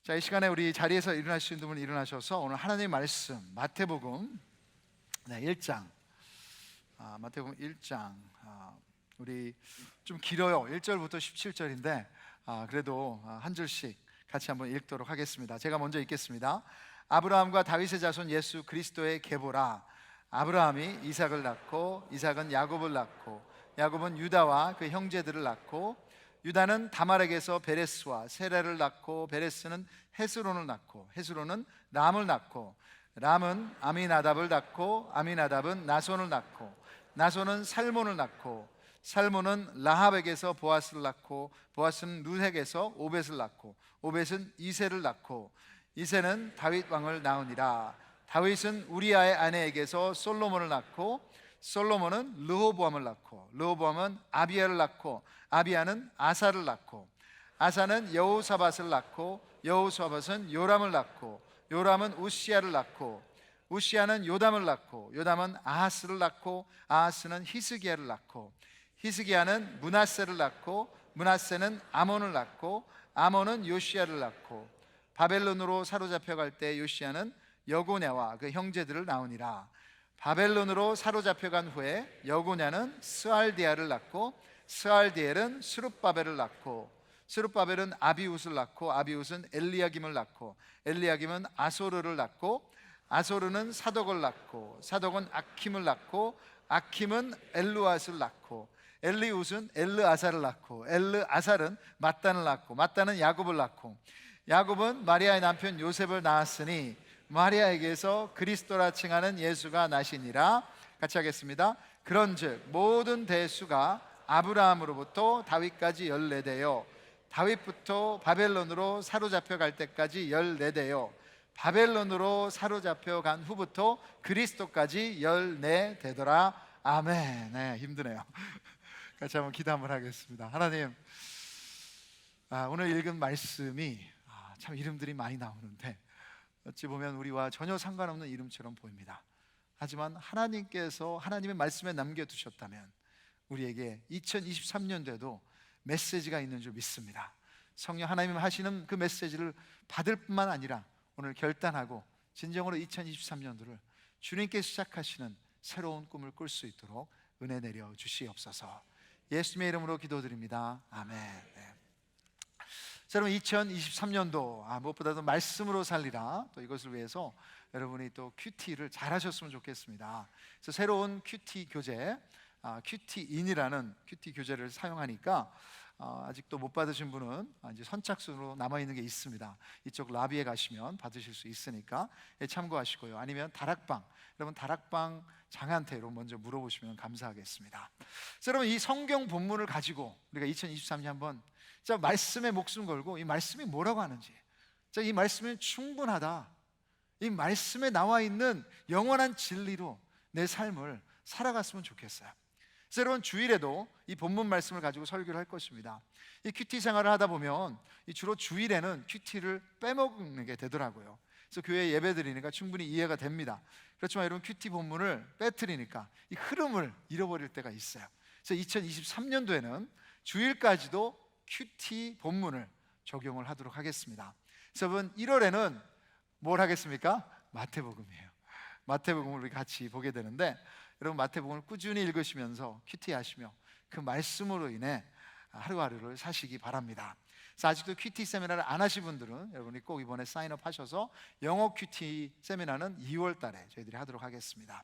자, 이 시간에 우리 자리에서 일어나시는 분은 일어나셔서 오늘 하나님의 말씀 마태복음 1장 마태복음 1장 우리 좀 길어요. 1절부터 17절인데 그래도 한 줄씩 같이 한번 읽도록 하겠습니다. 제가 먼저 읽겠습니다. 아브라함과 다윗의 자손 예수 그리스도의 계보라. 아브라함이 이삭을 낳고 이삭은 야곱을 낳고 야곱은 유다와 그 형제들을 낳고 유다는 다말에게서 베레스와 세라를 낳고 베레스는 헤스론을 낳고 헤스론은 람을 낳고 람은 아미나답을 낳고 아미나답은 나손을 낳고 나손은 살몬을 낳고 살몬은 라합에게서 보아스를 낳고 보아스는 룻에게서 오벳을 낳고 오벳은 이새를 낳고 이새는 다윗 왕을 낳으니라. 다윗은 우리아의 아내에게서 솔로몬을 낳고 솔로몬은 르호보암을 낳고 르호보암은 아비야를 낳고 아비야는 아사를 낳고 아사는 여호사밧을 낳고 여호사밧은 요람을 낳고 요람은 우시야를 낳고 우시야는 요담을 낳고 요담은 아하스를 낳고 아하스는 히스기야를 낳고 히스기야는 므낫세를 낳고 므낫세는 아몬을 낳고 아몬은 요시야를 낳고 바벨론으로 사로잡혀갈 때 요시야는 여고냐와 그 형제들을 낳으니라. 바벨론으로 사로잡혀간 후에 여고냐는 스알디아를 낳고 스알디엘은 스룹바벨을 낳고 스룹바벨은 아비웃을 낳고 아비웃은 엘리야김을 낳고 엘리야김은 아소르를 낳고 아소르는 사독을 낳고 사독은 아킴을 낳고 아킴은 엘루앗을 낳고 엘리웃은 엘르아살을 낳고 엘르아살은 mat단을 낳고 mat단은 야곱을 낳고 야곱은 마리아의 남편 요셉을 낳았으니 마리아에게서 그리스도라 칭하는 예수가 나시니라. 같이 하겠습니다. 그런즉 모든 대수가 아브라함으로부터 다윗까지 14대요 다윗부터 바벨론으로 사로잡혀 갈 때까지 14대요 바벨론으로 사로잡혀 간 후부터 그리스도까지 14대더라. 아멘. 네, 힘드네요. 같이 한번 기도 한번 하겠습니다. 하나님, 오늘 읽은 말씀이 참 이름들이 많이 나오는데 어찌 보면 우리와 전혀 상관없는 이름처럼 보입니다. 하지만 하나님께서 하나님의 말씀에 남겨두셨다면 우리에게 2023년도에도 메시지가 있는 줄 믿습니다. 성령 하나님 하시는 그 메시지를 받을 뿐만 아니라 오늘 결단하고 진정으로 2023년도를 주님께 시작하시는 새로운 꿈을 꿀 수 있도록 은혜 내려 주시옵소서. 예수님의 이름으로 기도드립니다. 아멘. 네. 자, 여러분 2023년도 무엇보다도 말씀으로 살리라. 또 이것을 위해서 여러분이 또 큐티를 잘 하셨으면 좋겠습니다. 그래서 새로운 큐티 교재 큐티인이라는 큐티 교재를 사용하니까 아직도 못 받으신 분은 이제 선착순으로 남아있는 게 있습니다. 이쪽 라비에 가시면 받으실 수 있으니까 참고하시고요. 아니면 다락방, 여러분 다락방 장한테 먼저 물어보시면 감사하겠습니다. 자, 여러분 이 성경 본문을 가지고 우리가 2023년 한번 말씀에 목숨 걸고 이 말씀이 뭐라고 하는지, 이 말씀은 충분하다, 이 말씀에 나와 있는 영원한 진리로 내 삶을 살아갔으면 좋겠어요. 그래서 여러분 주일에도 이 본문 말씀을 가지고 설교를 할 것입니다. 이 큐티 생활을 하다 보면 주로 주일에는 큐티를 빼먹는 게 되더라고요. 그래서 교회에 예배 드리니까 충분히 이해가 됩니다. 그렇지만 여러분 큐티 본문을 빼뜨리니까 이 흐름을 잃어버릴 때가 있어요. 그래서 2023년도에는 주일까지도 큐티 본문을 적용을 하도록 하겠습니다. 그래서 여러분 1월에는 뭘 하겠습니까? 마태복음이에요. 마태복음을 우리 같이 보게 되는데 여러분 마태복음을 꾸준히 읽으시면서 큐티 하시며 그 말씀으로 인해 하루하루를 사시기 바랍니다. 그래서 아직도 큐티 세미나를 안 하신 분들은 여러분이 꼭 이번에 사인업 하셔서 영어 큐티 세미나는 2월 달에 저희들이 하도록 하겠습니다.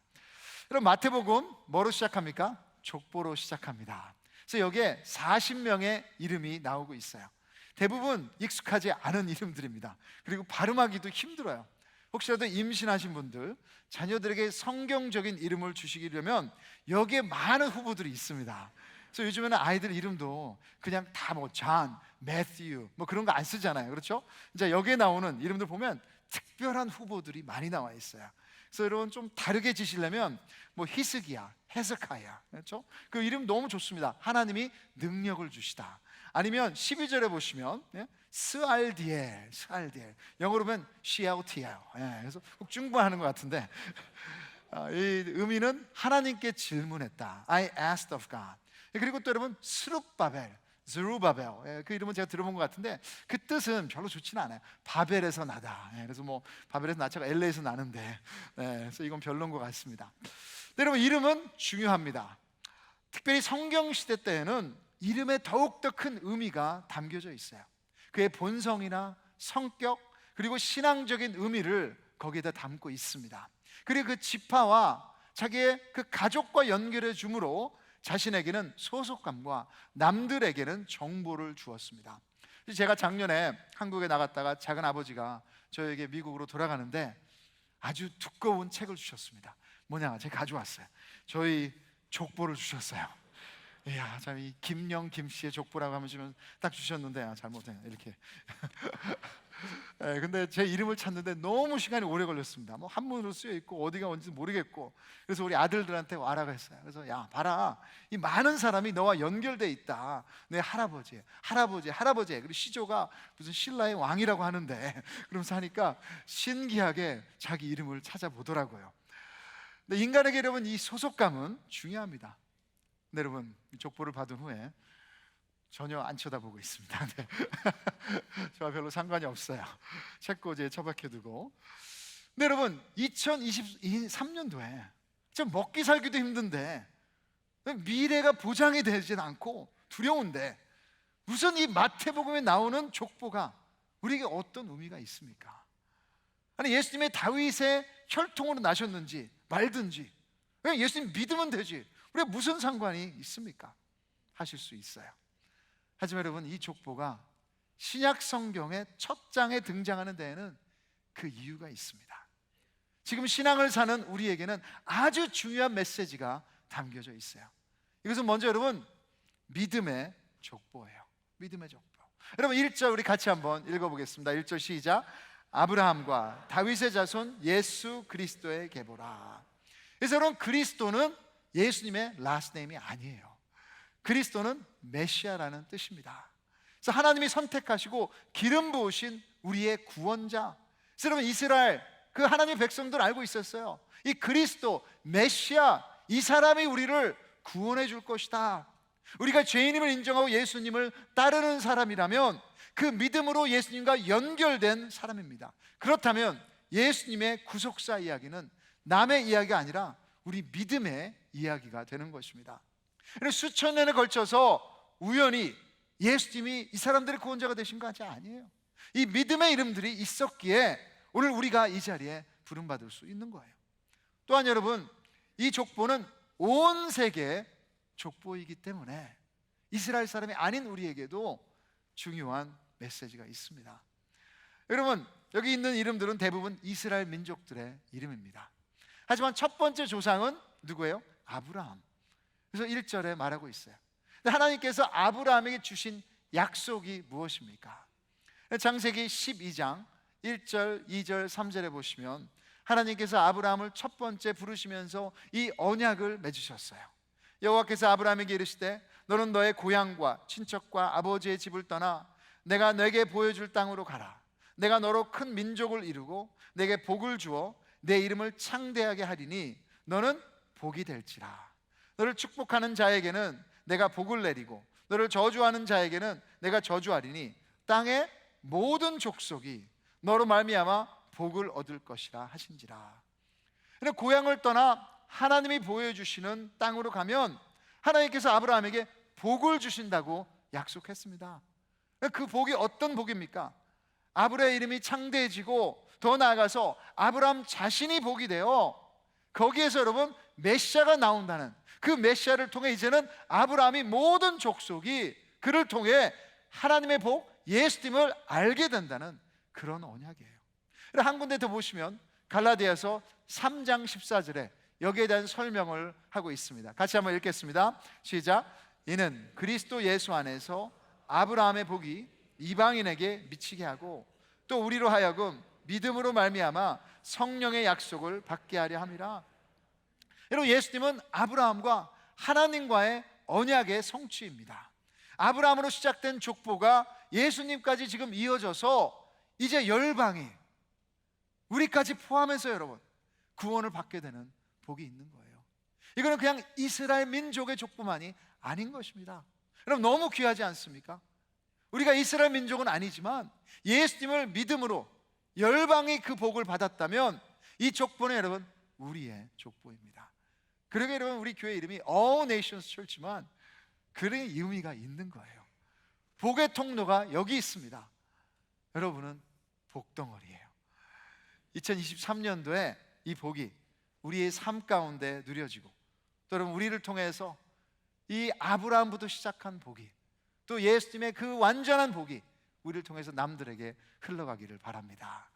여러분 마태복음 뭐로 시작합니까? 족보로 시작합니다. 그래서 여기에 40명의 이름이 나오고 있어요. 대부분 익숙하지 않은 이름들입니다. 그리고 발음하기도 힘들어요. 혹시라도 임신하신 분들, 자녀들에게 성경적인 이름을 주시려면 여기에 많은 후보들이 있습니다. 그래서 요즘에는 아이들 이름도 그냥 다 존, 매튜 그런 거 안 쓰잖아요. 그렇죠? 이제 여기에 나오는 이름들 보면 특별한 후보들이 많이 나와 있어요. 그래서 여러분 좀 다르게 지시려면 히스기야, 헤스카야, 그렇죠? 그 이름 너무 좋습니다. 하나님이 능력을 주시다. 아니면 12절에 보시면 스알디엘, 영어로 보면 시아우티아요. 그래서 꼭 중국어하는 것 같은데 이 의미는 하나님께 질문했다. I asked of God. 그리고 또 여러분 스룹바벨, 스루바벨. 그 이름은 제가 들어본 것 같은데 그 뜻은 별로 좋지는 않아요. 바벨에서 나다. 그래서 뭐 바벨에서 나차가 LA에서 나는데, 그래서 이건 별로인 것 같습니다. 여러분, 이름은 중요합니다. 특별히 성경 시대 때에는 이름에 더욱더 큰 의미가 담겨져 있어요. 그의 본성이나 성격, 그리고 신앙적인 의미를 거기에다 담고 있습니다. 그리고 그 지파와 자기의 그 가족과 연결해 주므로 자신에게는 소속감과 남들에게는 정보를 주었습니다. 제가 작년에 한국에 나갔다가 작은 아버지가 저에게 미국으로 돌아가는데 아주 두꺼운 책을 주셨습니다. 뭐냐, 제가 가져왔어요. 저희 족보를 주셨어요. 이야, 참, 이 김영 김씨의 족보라고 하면 딱 주셨는데 잘못해 이렇게. 근데 제 이름을 찾는데 너무 시간이 오래 걸렸습니다. 뭐 한문으로 쓰여 있고 어디가 뭔지 모르겠고. 그래서 우리 아들들한테 와라고 했어요. 그래서 야, 봐라, 이 많은 사람이 너와 연결돼 있다. 내 할아버지. 그리고 시조가 무슨 신라의 왕이라고 하는데, 그러면서 하니까 신기하게 자기 이름을 찾아보더라고요. 근데 인간에게 여러분, 이 소속감은 중요합니다. 네, 여러분, 족보를 받은 후에 전혀 안 쳐다보고 있습니다. 네. 저와 별로 상관이 없어요. 책꽂이에 처박혀두고. 네, 여러분, 2023년도에 좀 먹기 살기도 힘든데, 미래가 보장이 되진 않고 두려운데, 무슨 이 마태복음에 나오는 족보가 우리에게 어떤 의미가 있습니까? 아니, 예수님의 다윗의 혈통으로 나셨는지 말든지, 그냥 예수님 믿으면 되지, 우리가 무슨 상관이 있습니까? 하실 수 있어요. 하지만 여러분, 이 족보가 신약 성경의 첫 장에 등장하는 데에는 그 이유가 있습니다. 지금 신앙을 사는 우리에게는 아주 중요한 메시지가 담겨져 있어요. 이것은 먼저 여러분, 믿음의 족보예요. 믿음의 족보. 여러분, 1절 우리 같이 한번 읽어보겠습니다. 1절 시작. 아브라함과 다윗의 자손 예수 그리스도의 계보라. 그래서 여러분, 그리스도는 예수님의 라스트 네임이 아니에요. 그리스도는 메시아라는 뜻입니다. 그래서 하나님이 선택하시고 기름 부으신 우리의 구원자. 그래서 여러분, 이스라엘 그 하나님의 백성들 알고 있었어요. 이 그리스도 메시아, 이 사람이 우리를 구원해 줄 것이다. 우리가 죄인임을 인정하고 예수님을 따르는 사람이라면 그 믿음으로 예수님과 연결된 사람입니다. 그렇다면 예수님의 구속사 이야기는 남의 이야기가 아니라 우리 믿음의 이야기가 되는 것입니다. 수천 년에 걸쳐서 우연히 예수님이 이 사람들의 구원자가 되신 것이 아니에요. 이 믿음의 이름들이 있었기에 오늘 우리가 이 자리에 부름받을 수 있는 거예요. 또한 여러분, 이 족보는 온 세계의 족보이기 때문에 이스라엘 사람이 아닌 우리에게도 중요한 메시지가 있습니다. 여러분, 여기 있는 이름들은 대부분 이스라엘 민족들의 이름입니다. 하지만 첫 번째 조상은 누구예요? 아브라함. 그래서 1절에 말하고 있어요. 하나님께서 아브라함에게 주신 약속이 무엇입니까? 창세기 12장 1절, 2절, 3절에 보시면 하나님께서 아브라함을 첫 번째 부르시면서 이 언약을 맺으셨어요. 여호와께서 아브라함에게 이르시되 너는 너의 고향과 친척과 아버지의 집을 떠나 내가 내게 보여줄 땅으로 가라. 내가 너로 큰 민족을 이루고 내게 복을 주어 내 이름을 창대하게 하리니 너는 복이 될지라. 너를 축복하는 자에게는 내가 복을 내리고 너를 저주하는 자에게는 내가 저주하리니 땅의 모든 족속이 너로 말미암아 복을 얻을 것이라 하신지라. 고향을 떠나 하나님이 보여주시는 땅으로 가면 하나님께서 아브라함에게 복을 주신다고 약속했습니다. 그 복이 어떤 복입니까? 아브라함의 이름이 창대해지고 더 나아가서 아브라함 자신이 복이 되어 거기에서 여러분 메시아가 나온다는, 그 메시아를 통해 이제는 아브라함이 모든 족속이 그를 통해 하나님의 복, 예수님을 알게 된다는 그런 언약이에요. 한 군데 더 보시면 갈라디아서 3장 14절에 여기에 대한 설명을 하고 있습니다. 같이 한번 읽겠습니다. 시작. 이는 그리스도 예수 안에서 아브라함의 복이 이방인에게 미치게 하고 또 우리로 하여금 믿음으로 말미암아 성령의 약속을 받게 하려 함이라. 여러분, 예수님은 아브라함과 하나님과의 언약의 성취입니다. 아브라함으로 시작된 족보가 예수님까지 지금 이어져서 이제 열방이 우리까지 포함해서 여러분 구원을 받게 되는 복이 있는 거예요. 이거는 그냥 이스라엘 민족의 족보만이 아닌 것입니다. 그럼 너무 귀하지 않습니까? 우리가 이스라엘 민족은 아니지만 예수님을 믿음으로 열방이 그 복을 받았다면 이 족보는 여러분 우리의 족보입니다. 그러게 여러분 우리 교회 이름이 All Nations Church지만 그런 의미가 있는 거예요. 복의 통로가 여기 있습니다. 여러분은 복덩어리예요. 2023년도에 이 복이 우리의 삶 가운데 누려지고 또 여러분 우리를 통해서 이 아브라함부터 시작한 복이 또 예수님의 그 완전한 복이 우리를 통해서 남들에게 흘러가기를 바랍니다.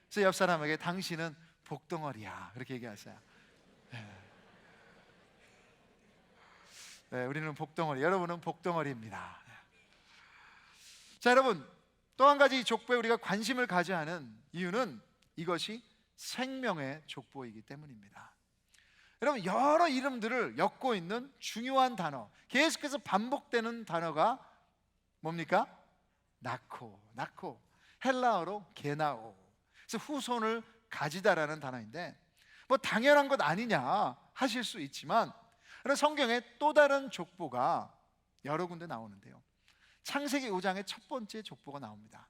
그래서 옆 사람에게 당신은 복덩어리야 그렇게 얘기하세요. 네, 우리는 복덩어리, 여러분은 복덩어리입니다. 자, 여러분 또 한 가지 족보에 우리가 관심을 가져야 하는 이유는 이것이 생명의 족보이기 때문입니다. 여러분 여러 이름들을 엮고 있는 중요한 단어, 계속해서 반복되는 단어가 뭡니까? 나코, 헬라어로 게나오. 그래서 후손을 가지다라는 단어인데 뭐 당연한 것 아니냐 하실 수 있지만 성경에 또 다른 족보가 여러 군데 나오는데요. 창세기 5장의 첫 번째 족보가 나옵니다.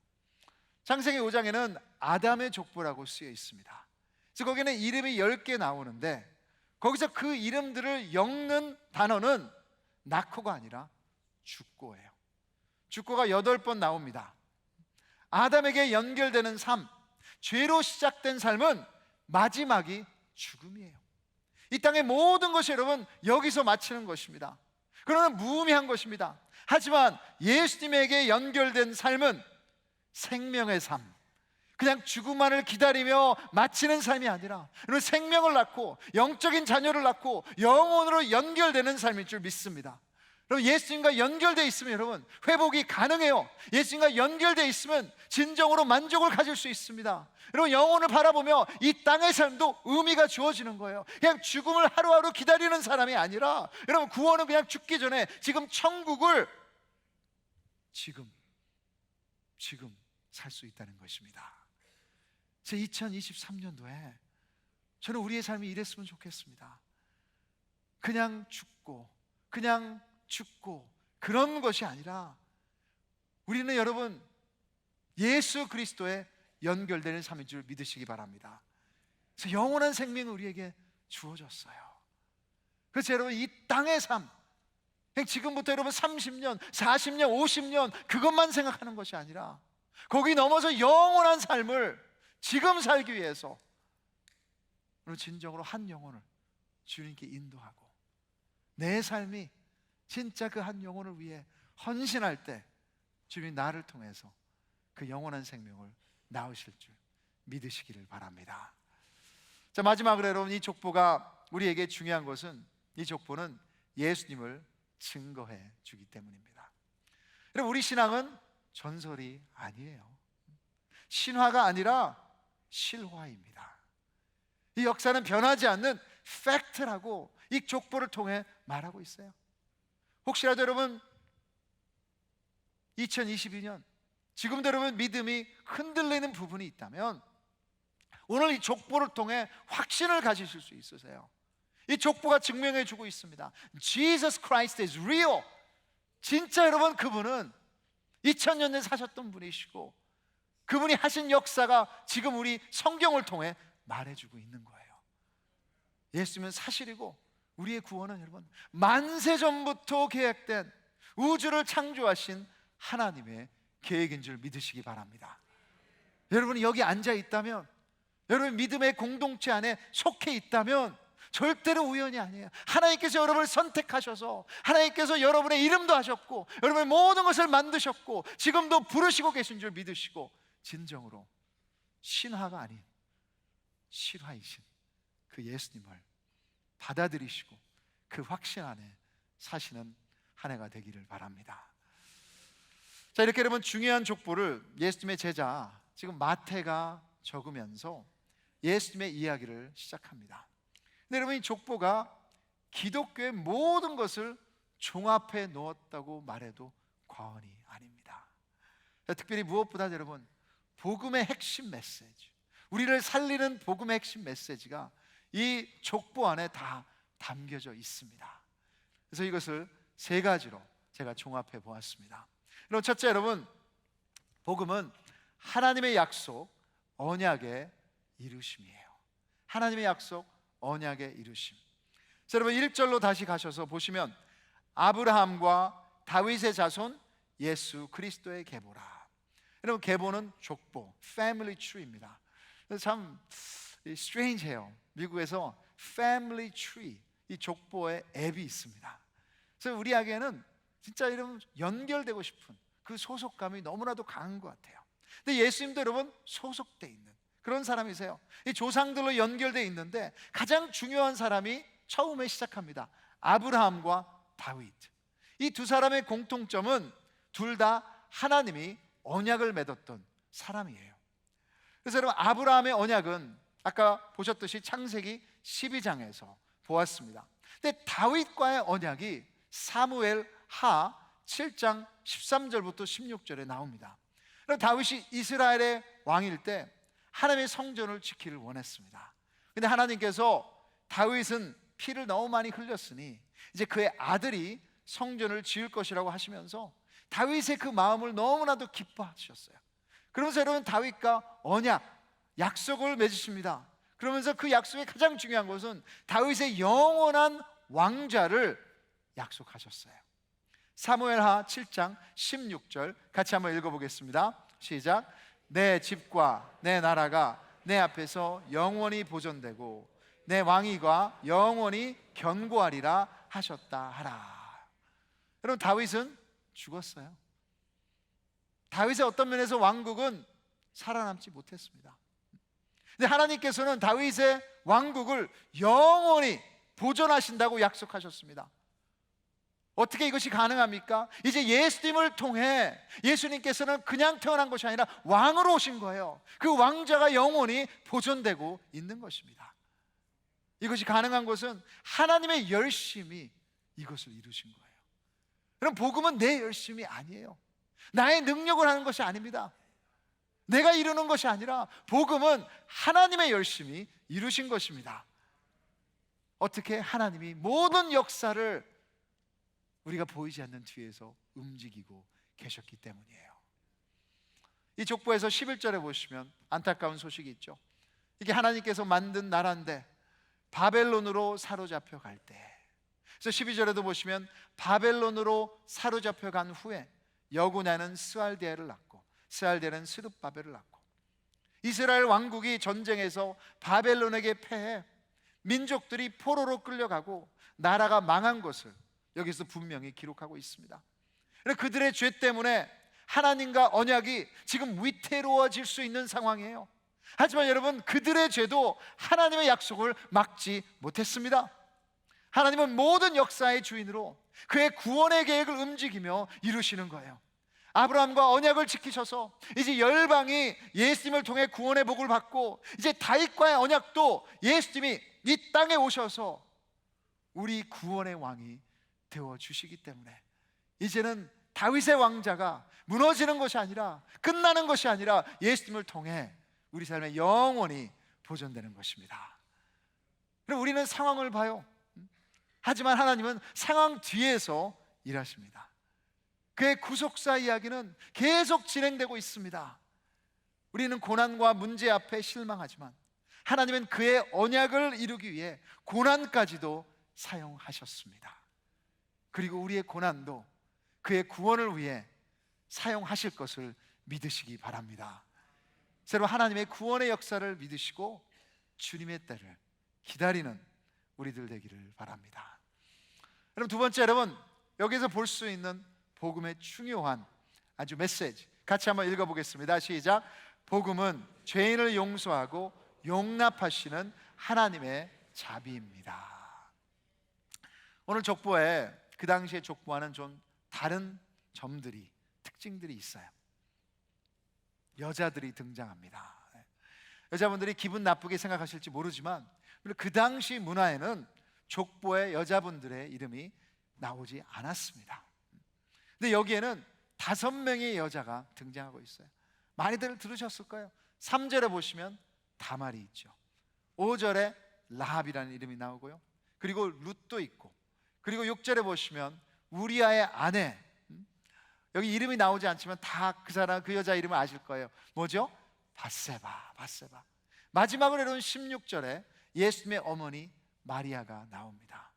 창세기 5장에는 아담의 족보라고 쓰여 있습니다. 그래서 거기는 이름이 10개 나오는데 거기서 그 이름들을 엮는 단어는 나코가 아니라 죽고예요. 죽고가 8번 나옵니다. 아담에게 연결되는 삶, 죄로 시작된 삶은 마지막이 죽음이에요. 이 땅의 모든 것이 여러분 여기서 마치는 것입니다. 그러나 무의미한 것입니다. 하지만 예수님에게 연결된 삶은 생명의 삶, 그냥 죽음만을 기다리며 마치는 삶이 아니라 생명을 낳고 영적인 자녀를 낳고 영혼으로 연결되는 삶일 줄 믿습니다. 여러분 예수님과 연결되어 있으면 여러분 회복이 가능해요. 예수님과 연결되어 있으면 진정으로 만족을 가질 수 있습니다. 여러분 영혼을 바라보며 이 땅의 삶도 의미가 주어지는 거예요. 그냥 죽음을 하루하루 기다리는 사람이 아니라 여러분 구원은 그냥 죽기 전에 지금 천국을 지금 살 수 있다는 것입니다. 제 2023년도에 저는 우리의 삶이 이랬으면 좋겠습니다. 그냥 죽고 그런 것이 아니라 우리는 여러분 예수 그리스도에 연결되는 삶인 줄 믿으시기 바랍니다. 그래서 영원한 생명이 우리에게 주어졌어요. 그래서 여러분 이 땅의 삶, 지금부터 여러분 30년, 40년, 50년 그것만 생각하는 것이 아니라 거기 넘어서 영원한 삶을 지금 살기 위해서 진정으로 한 영혼을 주님께 인도하고 내 삶이 진짜 그 한 영혼을 위해 헌신할 때 주님이 나를 통해서 그 영원한 생명을 낳으실 줄 믿으시기를 바랍니다. 자, 마지막으로 여러분 이 족보가 우리에게 중요한 것은 이 족보는 예수님을 증거해 주기 때문입니다. 여러분 우리 신앙은 전설이 아니에요. 신화가 아니라 실화입니다. 이 역사는 변하지 않는 팩트라고 이 족보를 통해 말하고 있어요. 혹시라도 여러분 2022년 지금도 여러분 믿음이 흔들리는 부분이 있다면 오늘 이 족보를 통해 확신을 가지실 수 있으세요. 이 족보가 증명해 주고 있습니다. Jesus Christ is real. 진짜 여러분 그분은 2000년 전에 사셨던 분이시고 그분이 하신 역사가 지금 우리 성경을 통해 말해주고 있는 거예요. 예수님은 사실이고 우리의 구원은 여러분 만세 전부터 계획된 우주를 창조하신 하나님의 계획인 줄 믿으시기 바랍니다. 여러분이 여기 앉아 있다면, 여러분 믿음의 공동체 안에 속해 있다면 절대로 우연이 아니에요. 하나님께서 여러분을 선택하셔서 하나님께서 여러분의 이름도 하셨고 여러분의 모든 것을 만드셨고 지금도 부르시고 계신 줄 믿으시고 진정으로 신화가 아닌 실화이신 그 예수님을 받아들이시고 그 확신 안에 사시는 한 해가 되기를 바랍니다. 자, 이렇게 여러분 중요한 족보를 예수님의 제자 지금 마태가 적으면서 예수님의 이야기를 시작합니다. 근데 여러분 이 족보가 기독교의 모든 것을 종합해 놓았다고 말해도 과언이 아닙니다. 특별히 무엇보다 여러분 복음의 핵심 메시지, 우리를 살리는 복음의 핵심 메시지가 이 족보 안에 다 담겨져 있습니다. 그래서 이것을 세 가지로 제가 종합해 보았습니다. 그럼 첫째, 여러분, 복음은 하나님의 약속, 언약의 이루심이에요. 하나님의 약속, 언약의 이루심. 자, 여러분 1절로 다시 가셔서 보시면 아브라함과 다윗의 자손 예수 그리스도의 계보라. 여러분, 계보는 족보, family tree입니다. 그래서 참 strange해요. 미국에서 family tree, 이 족보의 앱이 있습니다. 그래서 우리에게는 진짜 이런 연결되고 싶은 그 소속감이 너무나도 강한 것 같아요. 근데 예수님도 여러분 소속돼 있는 그런 사람이세요. 이 조상들로 연결돼 있는데 가장 중요한 사람이 처음에 시작합니다. 아브라함과 다윗. 이 두 사람의 공통점은 둘 다 하나님이 언약을 맺었던 사람이에요. 그래서 여러분, 아브라함의 언약은 아까 보셨듯이 창세기 12장에서 보았습니다. 근데 다윗과의 언약이 사무엘 하 7장 13절부터 16절에 나옵니다. 그럼 다윗이 이스라엘의 왕일 때 하나님의 성전을 지키기를 원했습니다. 근데 하나님께서 다윗은 피를 너무 많이 흘렸으니 이제 그의 아들이 성전을 지을 것이라고 하시면서 다윗의 그 마음을 너무나도 기뻐하셨어요. 그러면서 여러분, 다윗과 언약, 약속을 맺으십니다. 그러면서 그 약속의 가장 중요한 것은 다윗의 영원한 왕좌를 약속하셨어요. 사무엘하 7장 16절 같이 한번 읽어보겠습니다. 시작. 내 집과 내 나라가 내 앞에서 영원히 보존되고 내 왕위가 영원히 견고하리라 하셨다 하라. 여러분, 다윗은 죽었어요. 다윗의 어떤 면에서 왕국은 살아남지 못했습니다. 근데 하나님께서는 다윗의 왕국을 영원히 보존하신다고 약속하셨습니다. 어떻게 이것이 가능합니까? 이제 예수님을 통해 예수님께서는 그냥 태어난 것이 아니라 왕으로 오신 거예요. 그 왕자가 영원히 보존되고 있는 것입니다. 이것이 가능한 것은 하나님의 열심이 이것을 이루신 거예요. 그럼 복음은 내 열심이 아니에요. 나의 능력을 하는 것이 아닙니다. 내가 이루는 것이 아니라 복음은 하나님의 열심이 이루신 것입니다. 어떻게? 하나님이 모든 역사를 우리가 보이지 않는 뒤에서 움직이고 계셨기 때문이에요. 이 족보에서 11절에 보시면 안타까운 소식이 있죠. 이게 하나님께서 만든 나라인데 바벨론으로 사로잡혀 갈 때, 그래서 12절에도 보시면 바벨론으로 사로잡혀 간 후에 여고냐는 스알디엘을 낳고 스알디엘은 스룹바벨을 낳고, 이스라엘 왕국이 전쟁에서 바벨론에게 패해 민족들이 포로로 끌려가고 나라가 망한 것을 여기서 분명히 기록하고 있습니다. 그들의 죄 때문에 하나님과 언약이 지금 위태로워질 수 있는 상황이에요. 하지만 여러분, 그들의 죄도 하나님의 약속을 막지 못했습니다. 하나님은 모든 역사의 주인으로 그의 구원의 계획을 움직이며 이루시는 거예요. 아브라함과 언약을 지키셔서 이제 열방이 예수님을 통해 구원의 복을 받고, 이제 다윗과의 언약도 예수님이 이 땅에 오셔서 우리 구원의 왕이 되어 주시기 때문에 이제는 다윗의 왕자가 무너지는 것이 아니라, 끝나는 것이 아니라 예수님을 통해 우리 삶에 영원히 보존되는 것입니다. 그럼 우리는 상황을 봐요. 하지만 하나님은 상황 뒤에서 일하십니다. 그의 구속사 이야기는 계속 진행되고 있습니다. 우리는 고난과 문제 앞에 실망하지만 하나님은 그의 언약을 이루기 위해 고난까지도 사용하셨습니다. 그리고 우리의 고난도 그의 구원을 위해 사용하실 것을 믿으시기 바랍니다. 여러분, 하나님의 구원의 역사를 믿으시고 주님의 때를 기다리는 우리들 되기를 바랍니다. 여러분, 두 번째, 여러분 여기서 볼 수 있는 복음의 중요한 아주 메시지 같이 한번 읽어보겠습니다. 시작. 복음은 죄인을 용서하고 용납하시는 하나님의 자비입니다. 오늘 족보에 그 당시의 족보와는 좀 다른 점들이, 특징들이 있어요. 여자들이 등장합니다. 여자분들이 기분 나쁘게 생각하실지 모르지만 그 당시 문화에는 족보에 여자분들의 이름이 나오지 않았습니다. 근데 여기에는 5명의 여자가 등장하고 있어요. 많이들 들으셨을 거예요. 3절에 보시면 다말이 있죠. 5절에 라합이라는 이름이 나오고요. 그리고 룻도 있고, 그리고 6절에 보시면 우리아의 아내 여기 이름이 나오지 않지만 다 그 사람, 그 여자 이름을 아실 거예요. 뭐죠? 밧세바. 마지막으로 여러분 16절에 예수님의 어머니 마리아가 나옵니다.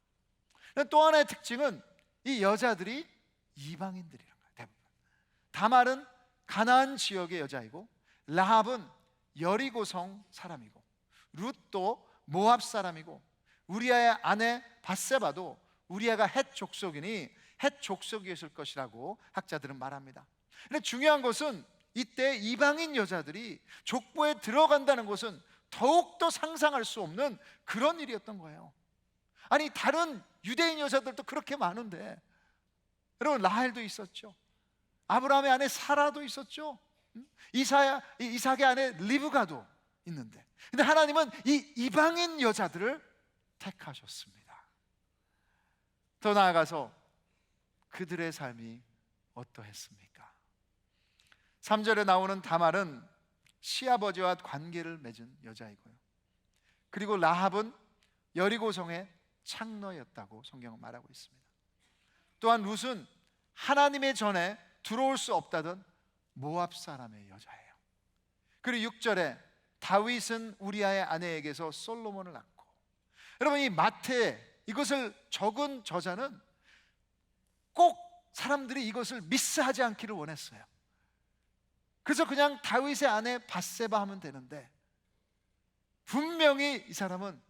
또 하나의 특징은 이 여자들이 이방인들이라는 거예요. 대부분. 다말은 가나안 지역의 여자이고, 라합은 여리고성 사람이고, 룻도 모압 사람이고, 우리아의 아내 밧세바도 우리아가 헷 족속이니 헷 족속이었을 것이라고 학자들은 말합니다. 근데 중요한 것은 이때 이방인 여자들이 족보에 들어간다는 것은 더욱더 상상할 수 없는 그런 일이었던 거예요. 아니, 다른 유대인 여자들도 그렇게 많은데, 여러분, 라헬도 있었죠. 아브라함의 아내 사라도 있었죠. 이삭의 아내 리브가도 있는데, 근데 하나님은 이 이방인 여자들을 택하셨습니다. 더 나아가서 그들의 삶이 어떠했습니까? 3절에 나오는 다말은 시아버지와 관계를 맺은 여자이고요, 그리고 라합은 여리고성의 창너였다고 성경은 말하고 있습니다. 또한 룻은 하나님의 전에 들어올 수 없다던 모압 사람의 여자예요. 그리고 6절에 다윗은 우리아의 아내에게서 솔로몬을 낳고, 여러분, 이 마태 이것을 적은 저자는 꼭 사람들이 이것을 미스하지 않기를 원했어요. 그래서 그냥 다윗의 아내 밧세바 하면 되는데, 분명히 이 사람은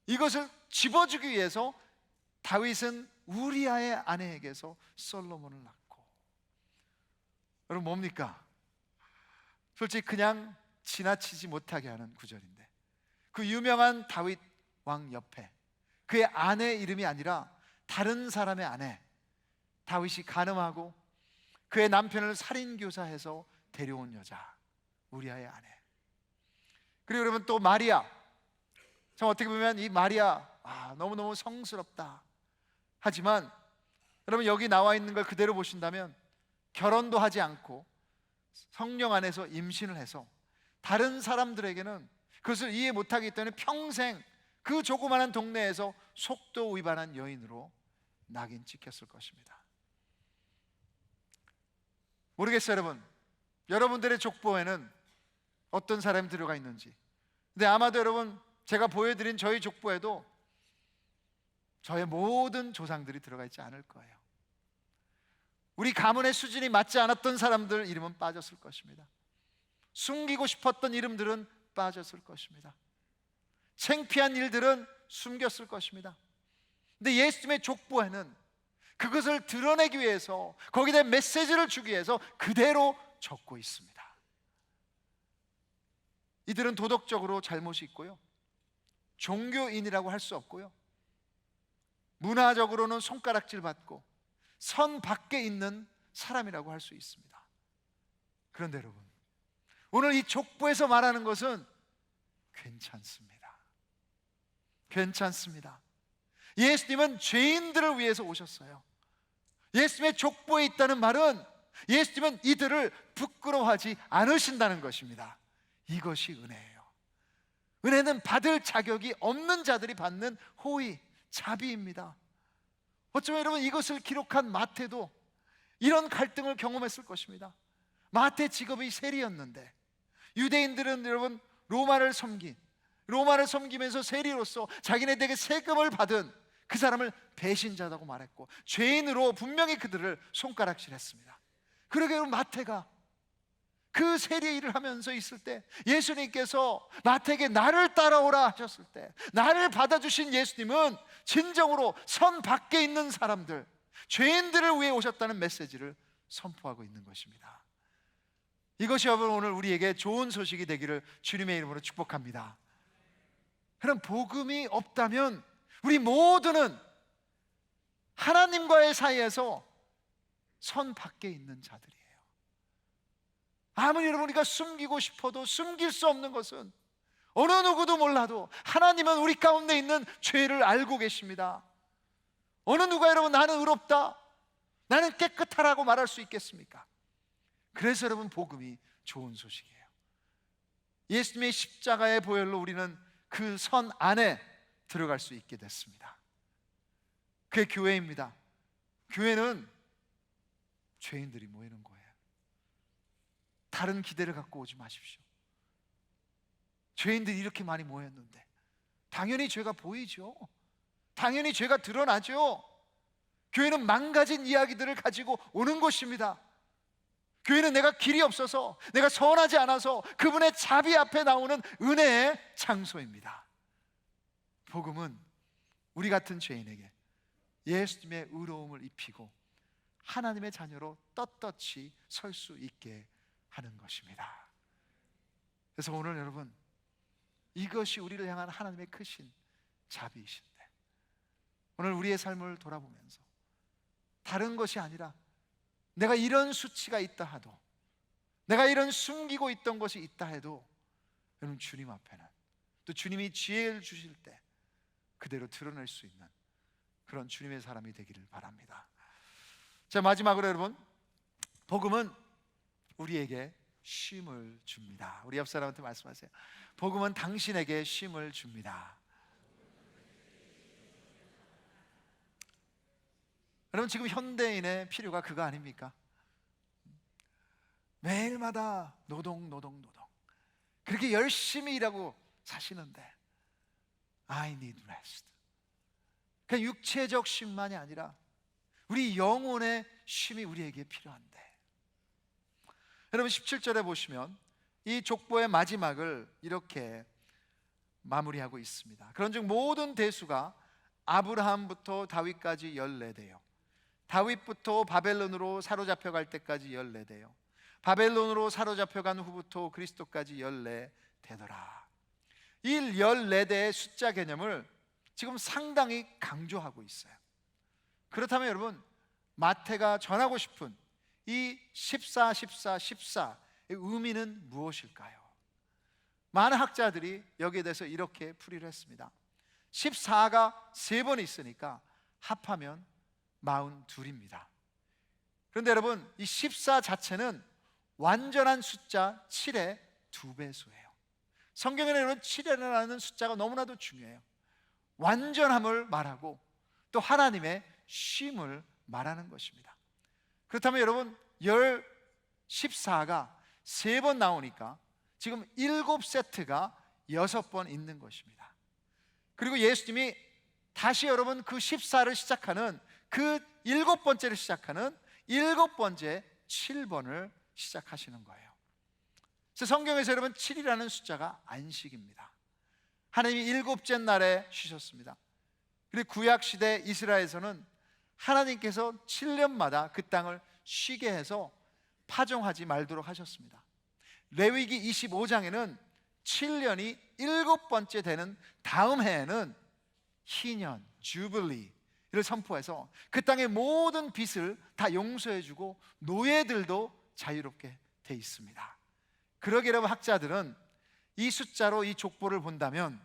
이것을 집어주기 위해서 다윗은 우리아의 아내에게서 솔로몬을 낳고, 여러분, 뭡니까? 솔직히 그냥 지나치지 못하게 하는 구절인데, 그 유명한 다윗 왕 옆에 그의 아내 이름이 아니라 다른 사람의 아내, 다윗이 간음하고 그의 남편을 살인교사해서 데려온 여자, 우리아의 아내. 그리고 여러분, 또 마리아. 참, 어떻게 보면 이 마리아, 너무너무 성스럽다. 하지만 여러분, 여기 나와 있는 걸 그대로 보신다면 결혼도 하지 않고 성령 안에서 임신을 해서 다른 사람들에게는 그것을 이해 못하기 때문에 평생 그 조그마한 동네에서 속도 위반한 여인으로 낙인 찍혔을 것입니다. 모르겠어요, 여러분. 여러분들의 족보에는 어떤 사람이 들어가 있는지. 근데 아마도 여러분, 제가 보여드린 저희 족보에도 저의 모든 조상들이 들어가 있지 않을 거예요. 우리 가문의 수준이 맞지 않았던 사람들 이름은 빠졌을 것입니다. 숨기고 싶었던 이름들은 빠졌을 것입니다. 창피한 일들은 숨겼을 것입니다. 근데 예수님의 족보에는 그것을 드러내기 위해서, 거기에 메시지를 주기 위해서 그대로 적고 있습니다. 이들은 도덕적으로 잘못이 있고요, 종교인이라고 할 수 없고요, 문화적으로는 손가락질 받고 선 밖에 있는 사람이라고 할 수 있습니다. 그런데 여러분, 오늘 이 족보에서 말하는 것은 괜찮습니다. 괜찮습니다. 예수님은 죄인들을 위해서 오셨어요. 예수님의 족보에 있다는 말은 예수님은 이들을 부끄러워하지 않으신다는 것입니다. 이것이 은혜예요. 은혜는 받을 자격이 없는 자들이 받는 호의, 자비입니다. 어쩌면 여러분, 이것을 기록한 마태도 이런 갈등을 경험했을 것입니다. 마태 직업이 세리였는데, 유대인들은 여러분 로마를 섬기면서 세리로서 자기네들에게 세금을 받은 그 사람을 배신자라고 말했고, 죄인으로 분명히 그들을 손가락질했습니다. 그러게 여러분, 마태가 그 세리의 일을 하면서 있을 때 예수님께서 마태에게 나를 따라오라 하셨을 때, 나를 받아주신 예수님은 진정으로 선 밖에 있는 사람들, 죄인들을 위해 오셨다는 메시지를 선포하고 있는 것입니다. 이것이 여러분, 오늘 우리에게 좋은 소식이 되기를 주님의 이름으로 축복합니다. 그럼 복음이 없다면 우리 모두는 하나님과의 사이에서 선 밖에 있는 자들이에요. 아무리 여러분 우리가 숨기고 싶어도 숨길 수 없는 것은, 어느 누구도 몰라도 하나님은 우리 가운데 있는 죄를 알고 계십니다. 어느 누가 여러분 나는 의롭다, 나는 깨끗하라고 말할 수 있겠습니까? 그래서 여러분, 복음이 좋은 소식이에요. 예수님의 십자가의 보혈로 우리는 그 선 안에 들어갈 수 있게 됐습니다. 그게 교회입니다. 교회는 죄인들이 모이는 거예요. 다른 기대를 갖고 오지 마십시오. 죄인들이 이렇게 많이 모였는데 당연히 죄가 보이죠. 당연히 죄가 드러나죠. 교회는 망가진 이야기들을 가지고 오는 곳입니다. 교회는 내가 길이 없어서, 내가 선하지 않아서 그분의 자비 앞에 나오는 은혜의 장소입니다. 복음은 우리 같은 죄인에게 예수님의 의로움을 입히고 하나님의 자녀로 떳떳이 설 수 있게 하는 것입니다. 그래서 오늘 여러분, 이것이 우리를 향한 하나님의 크신 자비이신데, 오늘 우리의 삶을 돌아보면서 다른 것이 아니라 내가 이런 수치가 있다 하도, 내가 이런 숨기고 있던 것이 있다 해도, 여러분 주님 앞에는, 또 주님이 지혜를 주실 때 그대로 드러낼 수 있는 그런 주님의 사람이 되기를 바랍니다. 자, 마지막으로 여러분, 복음은 우리에게 쉼을 줍니다. 우리 옆 사람한테 말씀하세요. 복음은 당신에게 쉼을 줍니다. 여러분, 지금 현대인의 필요가 그거 아닙니까? 매일마다 노동 그렇게 열심히 일하고 사시는데 I need rest. 그냥 육체적 쉼만이 아니라 우리 영혼의 쉼이 우리에게 필요한데, 여러분 17절에 보시면 이 족보의 마지막을 이렇게 마무리하고 있습니다. 그런즉 모든 대수가 아브라함부터 다윗까지 14대요, 다윗부터 바벨론으로 사로잡혀갈 때까지 14대요, 바벨론으로 사로잡혀간 후부터 그리스도까지 14대더라. 이 14대의 숫자 개념을 지금 상당히 강조하고 있어요. 그렇다면 여러분, 마태가 전하고 싶은 이 14, 14, 14의 의미는 무엇일까요? 많은 학자들이 여기에 대해서 이렇게 풀이를 했습니다. 14가 3번 있으니까 합하면 42입니다. 그런데 여러분, 이 14 자체는 완전한 숫자 7의 2배수예요. 성경에는 여러분 7이라는 숫자가 너무나도 중요해요. 완전함을 말하고 또 하나님의 쉼을 말하는 것입니다. 그렇다면 여러분, 14가 3번 나오니까 지금 7세트가 6번 있는 것입니다. 그리고 예수님이 다시 여러분 그 14를 시작하는 그 7번째를 시작하는 7번째 7번을 시작하시는 거예요. 그래서 성경에서 여러분 7이라는 숫자가 안식입니다. 하나님이 7째 날에 쉬셨습니다. 그리고 구약시대 이스라엘에서는 하나님께서 7년마다 그 땅을 쉬게 해서 파종하지 말도록 하셨습니다. 레위기 25장에는 7년이 7번째 되는 다음 해에는 희년, 주빌리를 선포해서 그 땅의 모든 빚을 다 용서해주고 노예들도 자유롭게 돼 있습니다. 그러기에 여러분, 학자들은 이 숫자로 이 족보를 본다면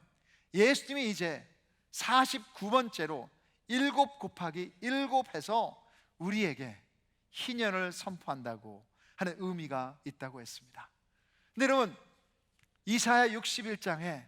예수님이 이제 49번째로 7 곱하기 7 해서 우리에게 희년을 선포한다고 하는 의미가 있다고 했습니다. 근데 여러분, 이사야 61장에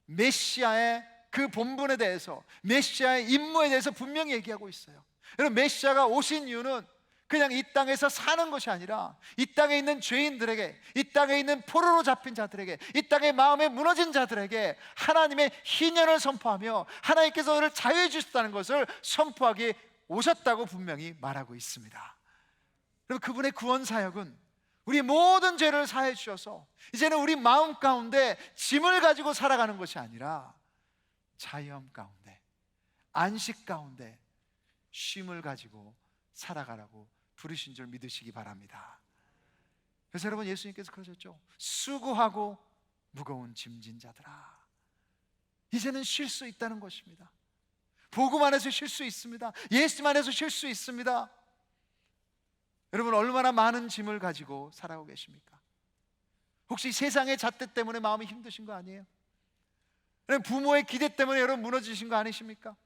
메시아의 그 본분에 대해서, 메시아의 임무에 대해서 분명히 얘기하고 있어요. 여러분, 메시아가 오신 이유는 그냥 이 땅에서 사는 것이 아니라 이 땅에 있는 죄인들에게, 이 땅에 있는 포로로 잡힌 자들에게, 이 땅에 마음에 무너진 자들에게 하나님의 희년을 선포하며 하나님께서 그를 자유해 주셨다는 것을 선포하기 오셨다고 분명히 말하고 있습니다. 그리고 그분의 구원 사역은 우리 모든 죄를 사해 주셔서 이제는 우리 마음 가운데 짐을 가지고 살아가는 것이 아니라 자유함 가운데, 안식 가운데 쉼을 가지고 살아가라고 부르신 줄 믿으시기 바랍니다. 그래서 여러분, 예수님께서 그러셨죠. 수고하고 무거운 짐진 자들아, 이제는 쉴 수 있다는 것입니다. 복음 안에서 쉴 수 있습니다. 예수님 안에서 쉴 수 있습니다. 여러분, 얼마나 많은 짐을 가지고 살아가고 계십니까? 혹시 세상의 잣대 때문에 마음이 힘드신 거 아니에요? 부모의 기대 때문에 여러분 무너지신 거 아니십니까?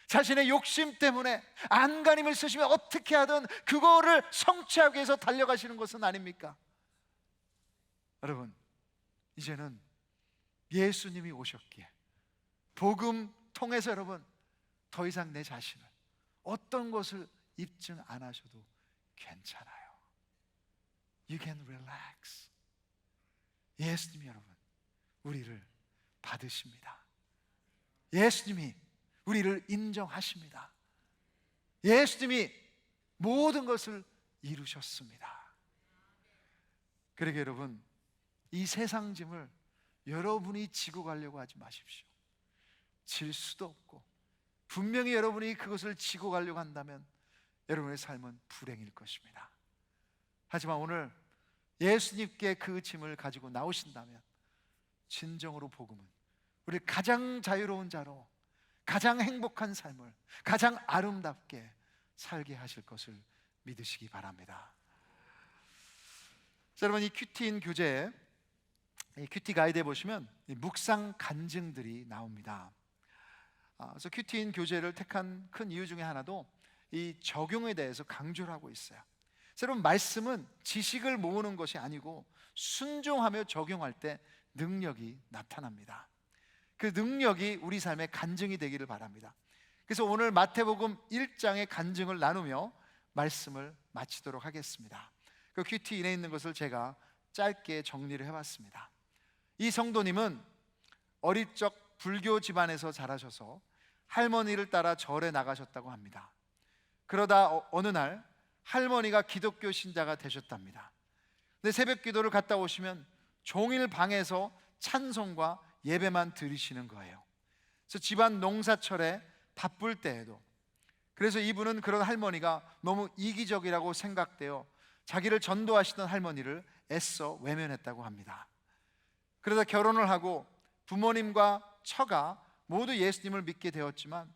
자신의 욕심 때문에 안간힘을 쓰시며 어떻게 하든 그거를 성취하기 위해서 달려가시는 것은 아닙니까? 여러분, 이제는 예수님이 오셨기에 복음 통해서 여러분 더 이상 내 자신을 어떤 것을 입증 안 하셔도 괜찮아요. You can relax. 예수님이 여러분 우리를 받으십니다. 예수님이 우리를 인정하십니다. 예수님이 모든 것을 이루셨습니다. 그러게 여러분, 이 세상 짐을 여러분이 지고 가려고 하지 마십시오. 질 수도 없고, 분명히 여러분이 그것을 지고 가려고 한다면 여러분의 삶은 불행일 것입니다. 하지만 오늘 예수님께 그 짐을 가지고 나오신다면 진정으로 복음은 우리 가장 자유로운 자로, 가장 행복한 삶을 가장 아름답게 살게 하실 것을 믿으시기 바랍니다. 자, 여러분, 이 큐티인 교재, 이 큐티 가이드에 보시면 이 묵상 간증들이 나옵니다. 그래서 큐티인 교재를 택한 큰 이유 중에 하나도 이 적용에 대해서 강조를 하고 있어요. 여러분, 말씀은 지식을 모으는 것이 아니고 순종하며 적용할 때 능력이 나타납니다. 그 능력이 우리 삶의 간증이 되기를 바랍니다. 그래서 오늘 마태복음 1장의 간증을 나누며 말씀을 마치도록 하겠습니다. 그 큐티 인에 있는 것을 제가 짧게 정리를 해봤습니다. 이 성도님은 어릴 적 불교 집안에서 자라셔서 할머니를 따라 절에 나가셨다고 합니다. 그러다 어느 날 할머니가 기독교 신자가 되셨답니다. 근데 새벽 기도를 갔다 오시면 종일 방에서 찬송과 예배만 드리시는 거예요. 그래서 집안 농사철에 바쁠 때에도, 그래서 이분은 그런 할머니가 너무 이기적이라고 생각되어 자기를 전도하시던 할머니를 애써 외면했다고 합니다. 그러다 결혼을 하고 부모님과 처가 모두 예수님을 믿게 되었지만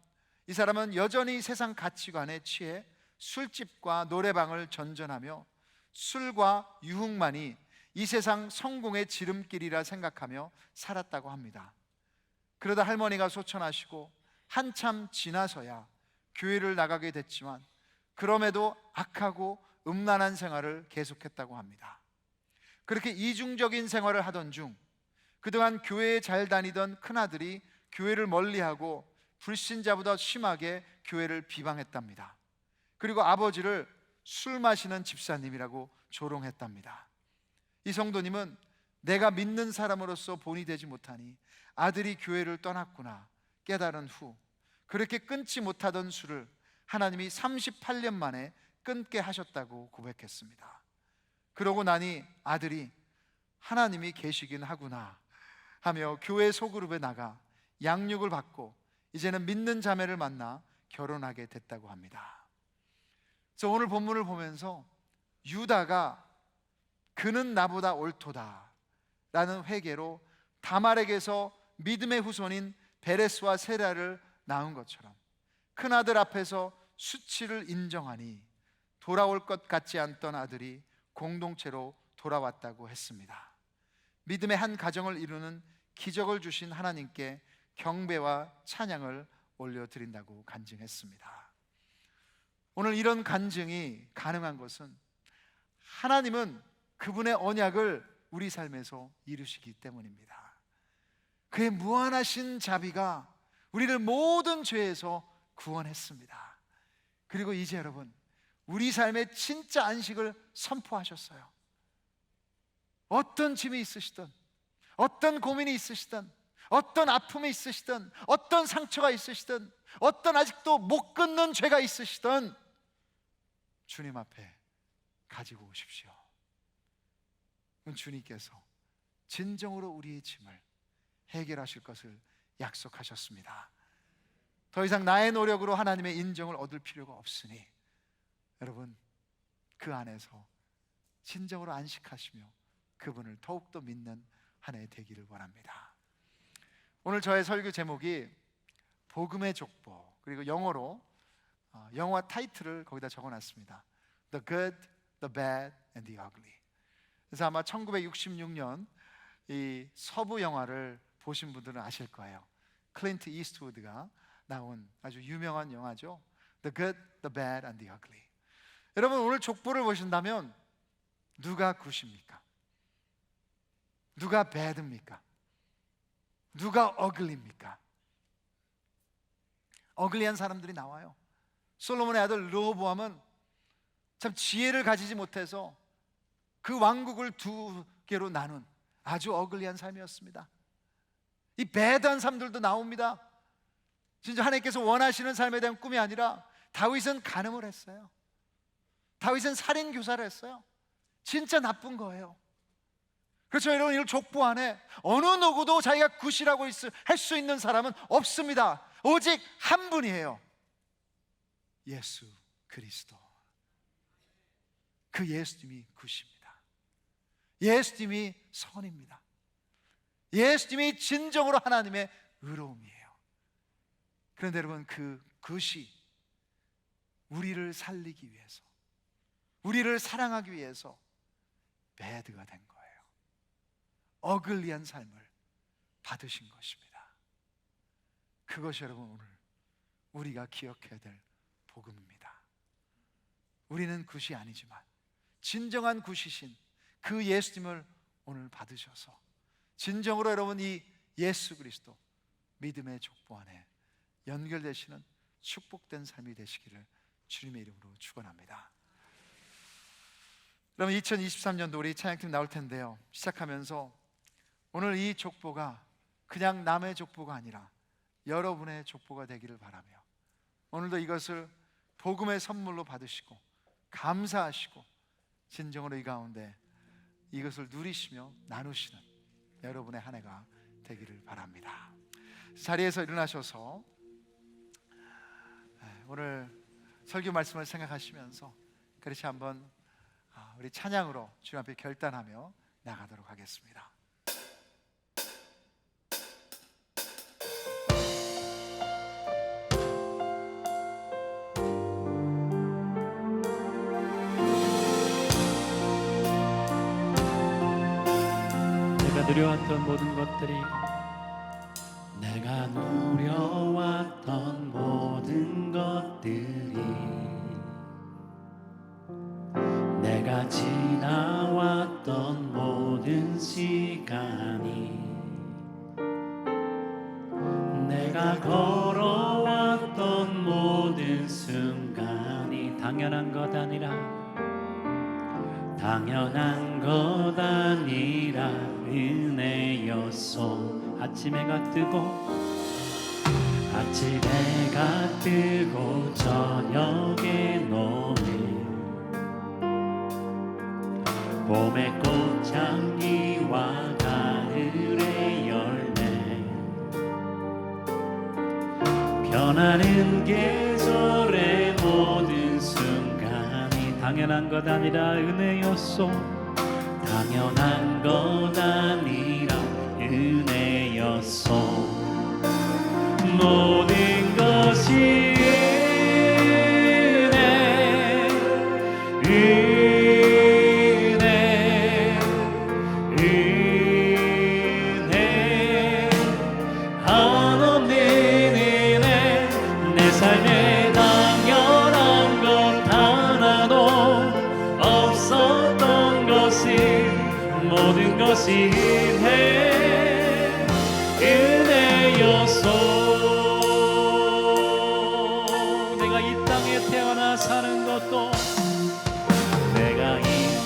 이 사람은 여전히 세상 가치관에 취해 술집과 노래방을 전전하며 술과 유흥만이 이 세상 성공의 지름길이라 생각하며 살았다고 합니다. 그러다 할머니가 소천하시고 한참 지나서야 교회를 나가게 됐지만 그럼에도 악하고 음란한 생활을 계속했다고 합니다. 그렇게 이중적인 생활을 하던 중 그동안 교회에 잘 다니던 큰아들이 교회를 멀리하고 불신자보다 심하게 교회를 비방했답니다. 그리고 아버지를 술 마시는 집사님이라고 조롱했답니다. 이 성도님은 내가 믿는 사람으로서 본이 되지 못하니 아들이 교회를 떠났구나 깨달은 후 그렇게 끊지 못하던 술을 하나님이 38년 만에 끊게 하셨다고 고백했습니다. 그러고 나니 아들이 하나님이 계시긴 하구나 하며 교회 소그룹에 나가 양육을 받고 이제는 믿는 자매를 만나 결혼하게 됐다고 합니다. 그래서 오늘 본문을 보면서 유다가 그는 나보다 옳도다 라는 회개로 다말에게서 믿음의 후손인 베레스와 세라를 낳은 것처럼 큰아들 앞에서 수치를 인정하니 돌아올 것 같지 않던 아들이 공동체로 돌아왔다고 했습니다. 믿음의 한 가정을 이루는 기적을 주신 하나님께 경배와 찬양을 올려드린다고 간증했습니다. 오늘 이런 간증이 가능한 것은 하나님은 그분의 언약을 우리 삶에서 이루시기 때문입니다. 그의 무한하신 자비가 우리를 모든 죄에서 구원했습니다. 그리고 이제 여러분, 우리 삶의 진짜 안식을 선포하셨어요. 어떤 짐이 있으시든, 어떤 고민이 있으시든, 어떤 아픔이 있으시든, 어떤 상처가 있으시든, 어떤 아직도 못 끊는 죄가 있으시든 주님 앞에 가지고 오십시오. 주님께서 진정으로 우리의 짐을 해결하실 것을 약속하셨습니다. 더 이상 나의 노력으로 하나님의 인정을 얻을 필요가 없으니 여러분 그 안에서 진정으로 안식하시며 그분을 더욱더 믿는 한 해 되기를 원합니다. 오늘 저의 설교 제목이 복음의 족보, 그리고 영어로 영화 타이틀을 거기다 적어놨습니다. The Good, The Bad and The Ugly. 그래서 아마 1966년 이 서부 영화를 보신 분들은 아실 거예요. 클린트 이스트우드가 나온 아주 유명한 영화죠. The Good, The Bad and The Ugly. 여러분 오늘 족보를 보신다면 누가 굿입니까? 누가 bad입니까? 누가 어글리입니까? 어글리한 사람들이 나와요. 솔로몬의 아들 르호보암은 참 지혜를 가지지 못해서 그 왕국을 두 개로 나눈 아주 어글리한 삶이었습니다. 이 배드한 삶들도 나옵니다. 진짜 하나님께서 원하시는 삶에 대한 꿈이 아니라 다윗은 간음을 했어요. 다윗은 살인 교사를 했어요. 진짜 나쁜 거예요. 그렇죠 여러분, 이 족보 안에 어느 누구도 자기가 굿이라고 할 수 있는 사람은 없습니다. 오직 한 분이에요. 예수 그리스도. 그 예수님이 굿입니다. 예수님이 선입니다. 예수님이 진정으로 하나님의 의로움이에요. 그런데 여러분, 그 굿이 우리를 살리기 위해서, 우리를 사랑하기 위해서 배드가 된 거예요. 어글리한 삶을 받으신 것입니다. 그것이 여러분 오늘 우리가 기억해야 될 복음입니다. 우리는 굿이 아니지만 진정한 굿이신 그 예수님을 오늘 받으셔서 진정으로 여러분 이 예수 그리스도 믿음의 족보 안에 연결되시는 축복된 삶이 되시기를 주님의 이름으로 축원합니다. 그럼 2023년도 우리 찬양팀 나올 텐데요, 시작하면서 오늘 이 족보가 그냥 남의 족보가 아니라 여러분의 족보가 되기를 바라며, 오늘도 이것을 복음의 선물로 받으시고 감사하시고 진정으로 이 가운데 이것을 누리시며 나누시는 여러분의 한 해가 되기를 바랍니다. 자리에서 일어나셔서 오늘 설교 말씀을 생각하시면서 그렇지 한번 우리 찬양으로 주님 앞에 결단하며 나가도록 하겠습니다. 누려왔던 모든 것들이, 내가 누려왔던 모든 것들이, 내가 지나왔던 모든 시간이, 내가 걸어왔던 모든 순간이 당연한 것 아니라, 당연한 것 아니라 은혜였소. 아침 해가 뜨고 저녁에 노을, 봄의 꽃향기와 가을의 열매, 변하는 계절의 모든 순간이 당연한 것 아니라 은혜였소. 당연한 것 아니라 은혜였소. 모든 것이 은혜, 은혜, 은혜, 한없는 은혜. 내 삶에 당연한 것 하나도 없었던 것이, 모든 것이 은혜, 은혜였소. 내가 이 땅에 태어나 사는 것도, 내가 이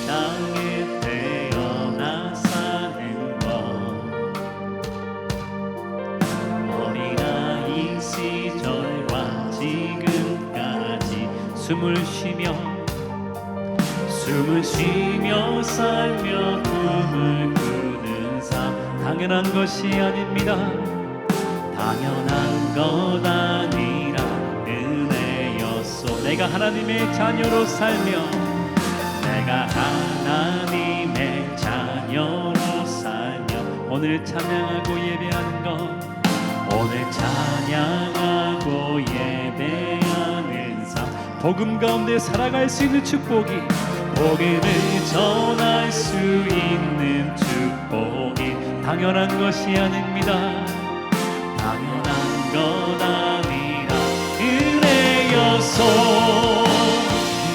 땅에 태어나 사는 것, 어린아이 시절과 지금까지 숨을 쉬며 살며 꿈을 꾸는 삶, 당연한 것이 아닙니다. 당연한 것 아니라 은혜였소. 내가 하나님의 자녀로 살며, 내가 하나님의 자녀로 살며, 오늘 찬양하고 예배하는 것, 오늘 찬양하고 예배하는 삶, 복음 가운데 살아갈 수 있는 축복이, 복음을 전할 수 있는 축복이 당연한 것이 아닙니다. 당연한 것 아니라 은혜였소.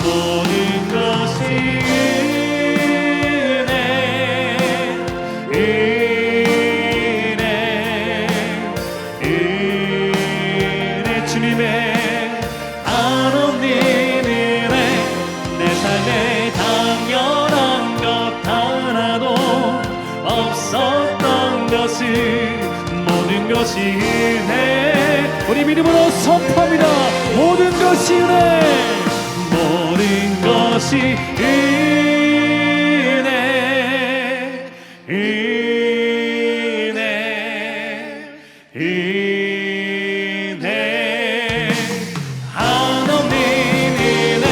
모든 것이 은혜, 은혜, 은혜. 주님의 한없는 은혜, 내 삶 모든 것이 은혜. 우리 믿음으로 선포합니다. 모든 것이 은혜, 모든 것이 은혜, 은혜, 은혜. 하나님 은혜,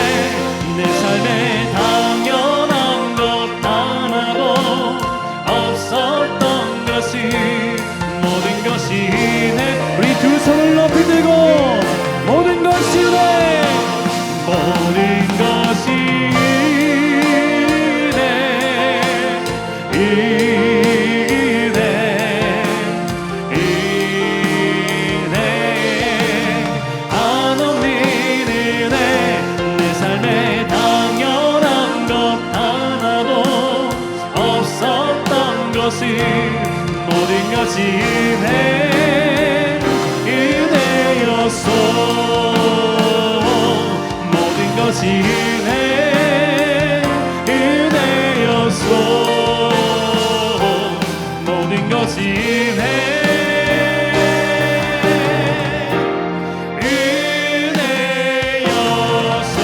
내 삶에 당연한 것 하나도 없었던 것이, 모든 것이 은혜. 우리 두 손을 높이 들고 모든 것이 은혜, 모든 것이 은혜, 은혜, 은혜. 하나님 은혜, 내 삶에 당연한 것 하나도 없었던 것이, 모든 것이 은혜, 은혜였소. 모든 것이 은혜, 은혜였소. 모든 것이 은혜, 은혜였소.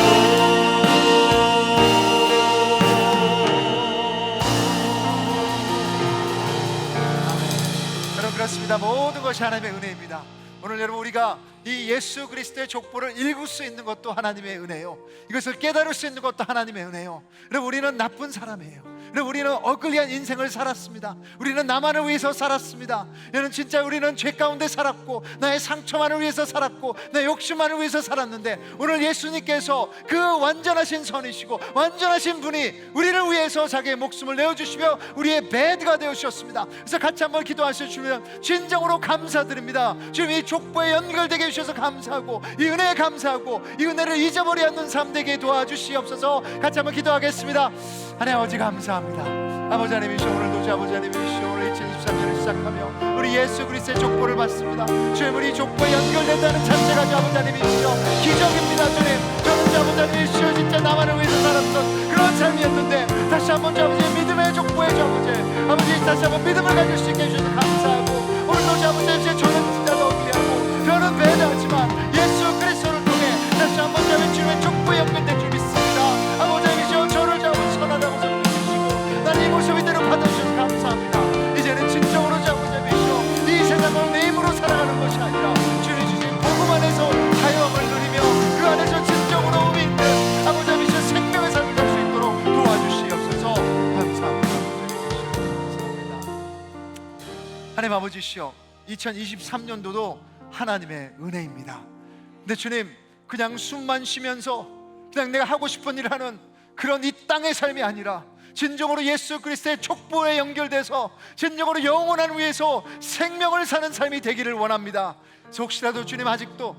여러분, 그렇습니다. 모든 것이 하나님의 은혜입니다. 오늘 여러분, 우리가 이 예수 그리스도의 족보를 읽을 수 있는 것도 하나님의 은혜요, 이것을 깨달을 수 있는 것도 하나님의 은혜요. 여러분, 우리는 나쁜 사람이에요. 여러분, 우리는 어글리한 인생을 살았습니다. 우리는 나만을 위해서 살았습니다. 여러분, 진짜 우리는 죄 가운데 살았고, 나의 상처만을 위해서 살았고, 내 욕심만을 위해서 살았는데, 오늘 예수님께서 그 완전하신 선이시고 완전하신 분이 우리를 위해서 자기의 목숨을 내어주시며 우리의 배드가 되어주셨습니다. 그래서 같이 한번 기도하셔주시면 진정으로 감사드립니다. 주님, 이 족보에 연결되게 해주셔서 감사하고, 이 은혜에 감사하고, 이 은혜를 잊어버리지 않는 삶 되게 도와주시옵소서. 같이 한번 기도하겠습니다. 하나님 아버지, 감사합니다. 아버지 하나님이시여, 오늘도 아버지 하나님이시여, 오늘 2023년을 시작하며 우리 예수 그리스도의 족보를 받습니다. 주님, 우리 족보에 연결된다는 자체가 아버지 하나님이시여 기적입니다. 주님, 저는 아버지 하나님이시여 진짜 나만을 위해서 살았던 그런 삶이었는데, 다시 한번 아버지 믿음의 족보에 아버지 다시 한번 믿음을 가질 수 있게 해주셔서 감사하고, 오늘도 아버지 하나님이시여, 저는 진짜 너무리하고 저는 배려하지만 예수 그리스도를 통해 다시 한번 주님의 족보에 연결된 줄 믿습니다. 아버지 하나님이시여, 저를 선하다고 섬기시고 난 이 모습 이대로 받아주셔서 감사합니다. 이제는 진정으로 아버지 하나님이시여, 이 세상을 내 힘으로 살아가는 것이 아니라 주님 주신 복음 안에서 자유함을 누리며 그 안에서 진정으로 의미 있는 아버지 하나님이시여 생명의 삶을 갈 수 있도록 도와주시옵소서. 감사합니다. 감사합니다. 하나님 아버지시여, 2023년도도 하나님의 은혜입니다. 근데 주님, 그냥 숨만 쉬면서 그냥 내가 하고 싶은 일을 하는 그런 이 땅의 삶이 아니라 진정으로 예수 그리스도의 족보에 연결돼서 진정으로 영원한 위에서 생명을 사는 삶이 되기를 원합니다. 그래서 혹시라도 주님, 아직도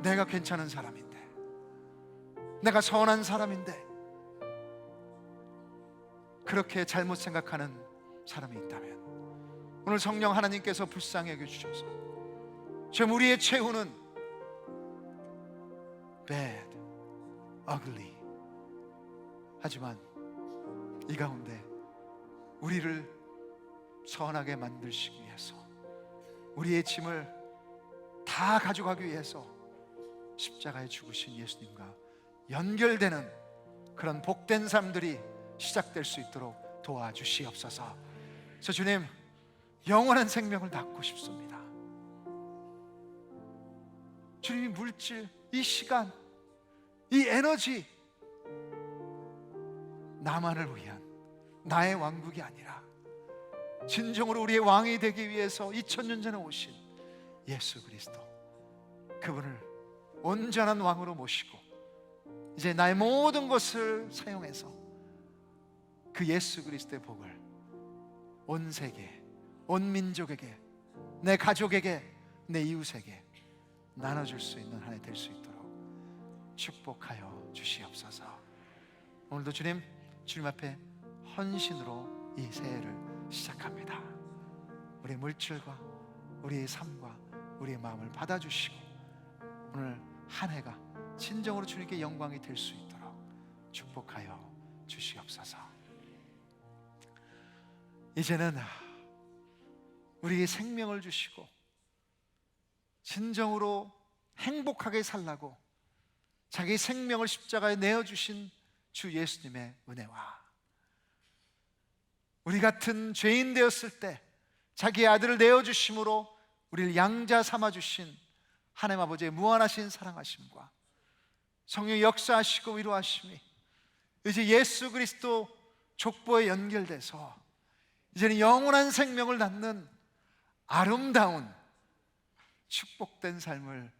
내가 괜찮은 사람인데, 내가 선한 사람인데 그렇게 잘못 생각하는 사람이 있다면 오늘 성령 하나님께서 불쌍히 여겨주셔서, 지금 우리의 최후는 bad, ugly, 하지만 이 가운데 우리를 선하게 만드시기 위해서, 우리의 짐을 다 가져가기 위해서 십자가에 죽으신 예수님과 연결되는 그런 복된 삶들이 시작될 수 있도록 도와주시옵소서. 그래서 주님, 영원한 생명을 낳고 싶습니다. 주님이 물질, 이 시간, 이 에너지, 나만을 위한 나의 왕국이 아니라 진정으로 우리의 왕이 되기 위해서 2000년 전에 오신 예수 그리스도, 그분을 온전한 왕으로 모시고 이제 나의 모든 것을 사용해서 그 예수 그리스도의 복을 온 세계, 온 민족에게, 내 가족에게, 내 이웃에게 나눠줄 수 있는 한 해 될 수 있도록 축복하여 주시옵소서. 오늘도 주님 앞에 헌신으로 이 새해를 시작합니다. 우리의 물질과 우리의 삶과 우리의 마음을 받아주시고 오늘 한 해가 진정으로 주님께 영광이 될 수 있도록 축복하여 주시옵소서. 이제는 우리에게 생명을 주시고 진정으로 행복하게 살라고 자기 생명을 십자가에 내어주신 주 예수님의 은혜와 우리 같은 죄인 되었을 때 자기의 아들을 내어주심으로 우리를 양자 삼아주신 하나님 아버지의 무한하신 사랑하심과 성령의 역사하시고 위로하심이 이제 예수 그리스도 족보에 연결돼서 이제는 영원한 생명을 낳는 아름다운 축복된 삶을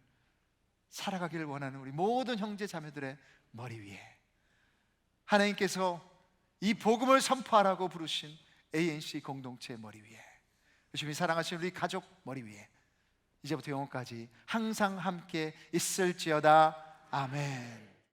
살아가기를 원하는 우리 모든 형제 자매들의 머리 위에 하나님께서 이 복음을 선포하라고 부르신 ANC 공동체의 머리 위에 주님이 사랑하시는 우리 가족 머리 위에 이제부터 영원까지 항상 함께 있을지어다. 아멘.